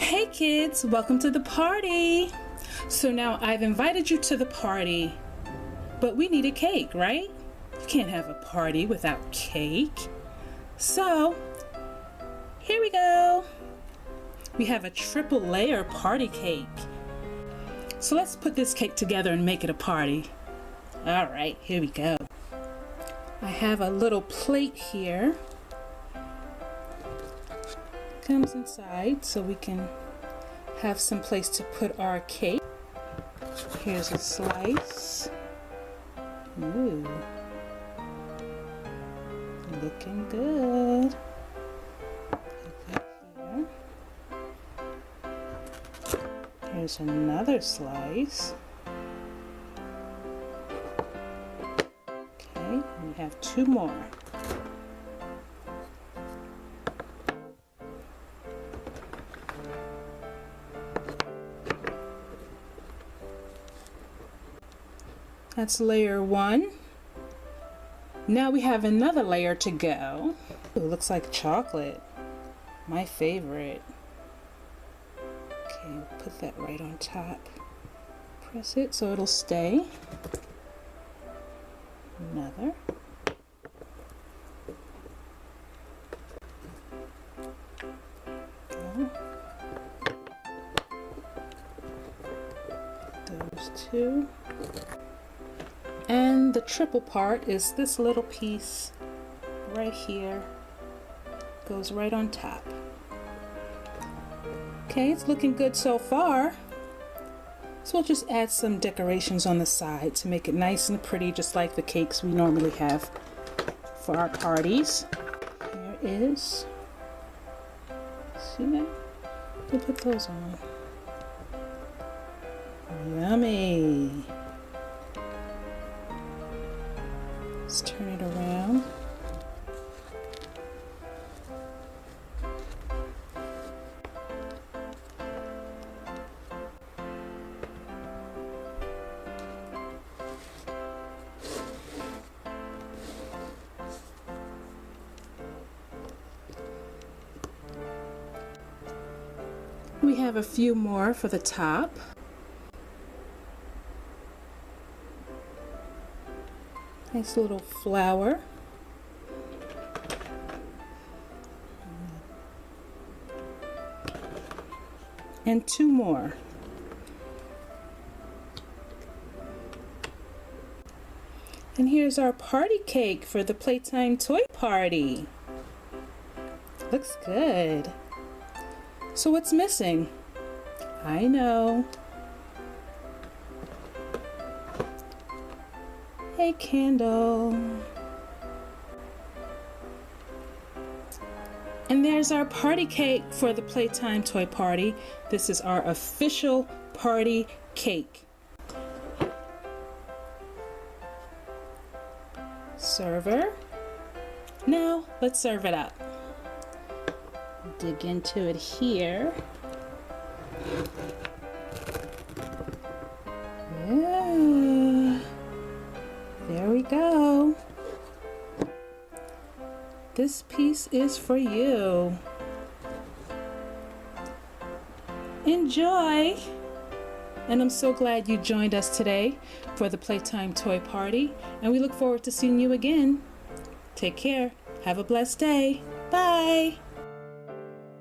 Hey kids, welcome to the party. So now I've invited you to the party, but we need a cake, right? You can't have a party without cake. So here we go. We have a triple layer party cake. So let's put this cake together and make it a party. All right, here we go. I have a little plate here. Comes inside so we can have some place to put our cake. Here's a slice. Ooh, looking good. Put that here. Here's another slice. Okay, we have two more. That's layer one. Now we have another layer to go. Ooh, looks like chocolate. My favorite. Okay, we'll put that right on top. Press it so it'll stay. Another. Go. Those two. And the triple part is this little piece right here. Goes right on top. Okay, it's looking good so far. So we'll just add some decorations on the side to make it nice and pretty, just like the cakes we normally have for our parties. Here is. See that? We'll put those on. Yummy. Let's turn it around. We have a few more for the top. Nice little flower. And two more. And here's our party cake for the Playtime Toy Party. Looks good. So what's missing? I know. A candle. And there's our party cake for the Playtime Toy Party. This is our official party cake. Server. Now let's serve it up. Dig into it here. Yeah. There we go. This piece is for you. Enjoy! And I'm so glad you joined us today for the Playtime Toy Party, and we look forward to seeing you again. Take care. Have a blessed day. Bye!